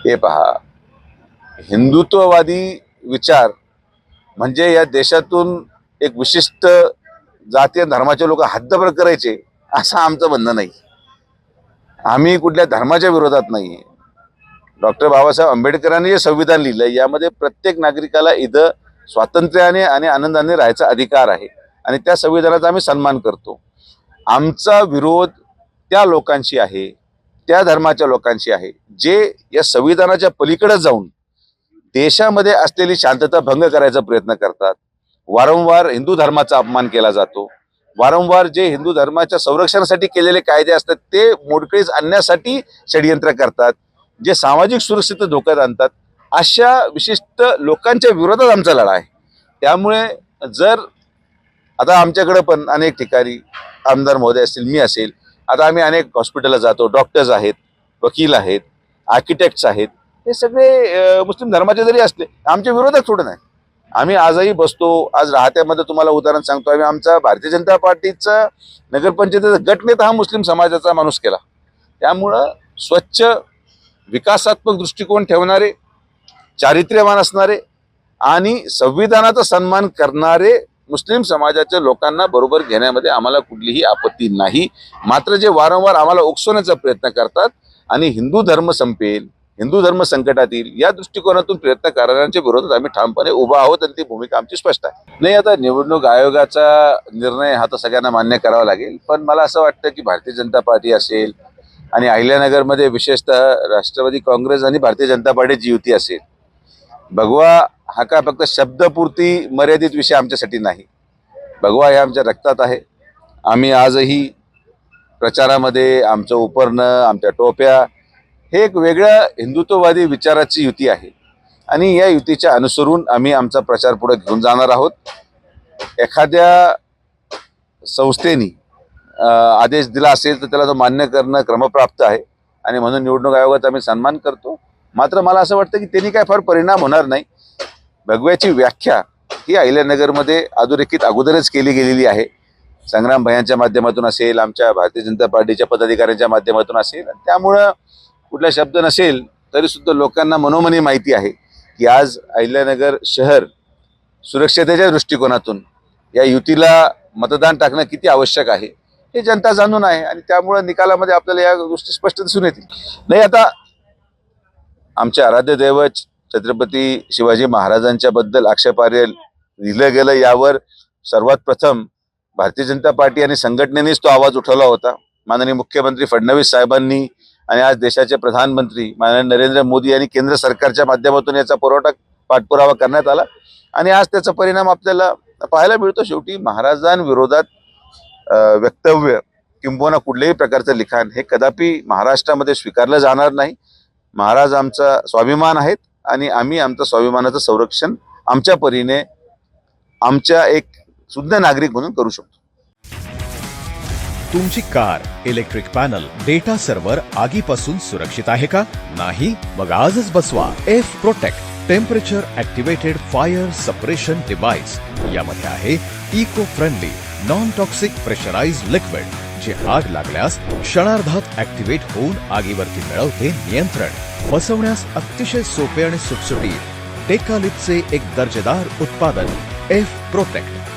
हे पहा, हिंदुत्ववादी विचार म्हणजे या देशातून एक विशिष्ट जाती धर्माचे लोक हद्दपार करायचे असं आमचं म्हणणं नाही. आम्ही कुठल्या धर्माच्या विरोधात नाही. डॉक्टर बाबासाहेब आंबेडकरांनी जे संविधान लिहिलं यामध्ये प्रत्येक नागरिकाला इथं स्वातंत्र्याने आणि आनंदाने राहायचा अधिकार आहे आणि त्या संविधानाचा आम्ही सन्मान करतो. आमचा विरोध त्या लोकांशी आहे, त्या धर्माच्या लोकांशी आहे जे या संविधानाच्या पलीकडे जाऊन देशामध्ये असलेली शांतता भंग करायचा प्रयत्न करतात. वारंवार हिंदू धर्माचा अपमान केला जातो. वारंवार जे हिंदू धर्माच्या संरक्षणासाठी केलेले कायदे असतात ते मोडकळीस आणण्यासाठी षडयंत्र करतात, जे सामाजिक सुरक्षितता धोक्यात आणतात. अशा विशिष्ट लोकांच्या विरोधात आमचा लढा आहे. त्यामुळे जर आता आमच्याकडे पण अनेक ठिकाणी आमदार महोदय असतील, मी असेल, आता आम्ही अनेक हॉस्पिटलला जातो, डॉक्टर्स आहेत, वकील आहेत, आर्किटेक्ट्स आहेत, हे सगळे मुस्लिम धर्माचे जरी असले आमच्या विरोधात थोडं नाही. आम्ही आजही बसतो. आज राहत्यामध्ये तुम्हाला उदाहरण सांगतो, आम्ही आमचा भारतीय जनता पार्टीचा नगरपंचायतीचा गटनेता हा मुस्लिम समाजाचा माणूस केला. त्यामुळं स्वच्छ विकासात्मक दृष्टिकोन ठेवणारे, चारित्र्यवान असणारे आणि संविधानाचा सन्मान करणारे मुस्लिम समाजाच्या लोकांना बरोबर घेण्यामध्ये आम्हाला कुठलीही आपत्ती नाही. मात्र जे वारंवार आम्हाला उकसवण्याचा प्रयत्न करतात आणि हिंदू धर्म संपेल, हिंदू धर्म संकटात येईल या दृष्टिकोनातून प्रयत्न करणाऱ्यांच्या विरोधात आम्ही ठामपणे उभा आहोत आणि ती भूमिका आमची स्पष्ट आहे. नाही, आता निवडणूक आयोगाचा निर्णय हा तर सगळ्यांना मान्य करावा लागेल, पण मला असं वाटतं की भारतीय जनता पार्टी असेल आणि अहिल्यानगरमध्ये विशेषतः राष्ट्रवादी काँग्रेस आणि भारतीय जनता पार्टीची युती असेल, भगवा हा का फक्त शब्दपूर्ती मर्यादित विषय आमच्यासाठी नाही. भगवा हे आमच्या रक्तात आहे. आम्ही आजही प्रचारामध्ये आमचं उपरणं, आमच्या टोप्या हे एक वेगळ्या हिंदुत्ववादी विचाराची युती आहे आणि या युतीच्या अनुसरून आम्ही आमचा प्रचार पुढे घेऊन जाणार आहोत. एखाद्या संस्थेने आदेश दिला असेल तर त्याला तो मान्य करणं क्रमप्राप्त आहे आणि म्हणून निवडणूक आयोगाचा आम्ही सन्मान करतो. मात्र मला असं वाटतं की त्यांनी काय फार परिणाम होणार नाही. भगव्याची व्याख्या ही अहिल्यानगरमध्ये अधोरेखित अगोदरच केली गेलेली आहे. संग्राम भैयांच्या माध्यमातून असेल, आमच्या भारतीय जनता पार्टीच्या पदाधिकाऱ्यांच्या माध्यमातून असेल. त्यामुळं कुठला शब्द नसेल तरी सुद्धा लोकांना मनोमनी माहिती आहे की आज अहिल्यानगर शहर सुरक्षतेच्या दृष्टिकोनातून या युतीला मतदान टाकणं किती आवश्यक आहे हे जनता जाणून आहे आणि त्यामुळे निकालामध्ये आपल्याला या गोष्टी स्पष्ट दिसून येतील. नाही, आता आमचे आराध्य दैवत छत्रपती शिवाजी महाराजांच्या बद्दल आक्षेपार्ह लिहिलं गेलं यावर सर्वात प्रथम भारतीय जनता पार्टी आणि संघटनेनेच तो आवाज उठवला होता. माननीय मुख्यमंत्री फडणवीस साहेबांनी आणि आज देशाचे प्रधानमंत्री माननीय नरेंद्र मोदी यांनी केंद्र सरकारच्या माध्यमातून याचा पाठपुरावा करण्यात आला आणि आज त्याचा परिणाम आपल्याला पाहायला मिळतो. शेवटी महाराजांविरोधात वक्तव्य किंबहुना कुठल्याही प्रकारचं लिखाण हे कदापि महाराष्ट्रामध्ये स्वीकारलं जाणार नाही. महाराज आमचा स्वाभिमान आहेत आणि आम्ही आमच्या स्वाभिमानाचं संरक्षण आमच्या परीने आमच्या एक शुद्ध नागरिक म्हणून करू शकतो. तुमची car, electric panel, data server आगीपासून सुरक्षित आहे का? नाही? मग आजच बसवा F protect temperature activated fire suppression device. यामध्ये आहे eco friendly non toxic pressurised liquid जे आग लागल्यास क्षणार्धात ऍक्टिव्हेट होऊन आगीवरती मिळवते नियंत्रण. बसवण्यास अतिशय सोपे आणि सुटसुटीत टेकालिपचे एक दर्जेदार उत्पादन एफ प्रोटेक्ट.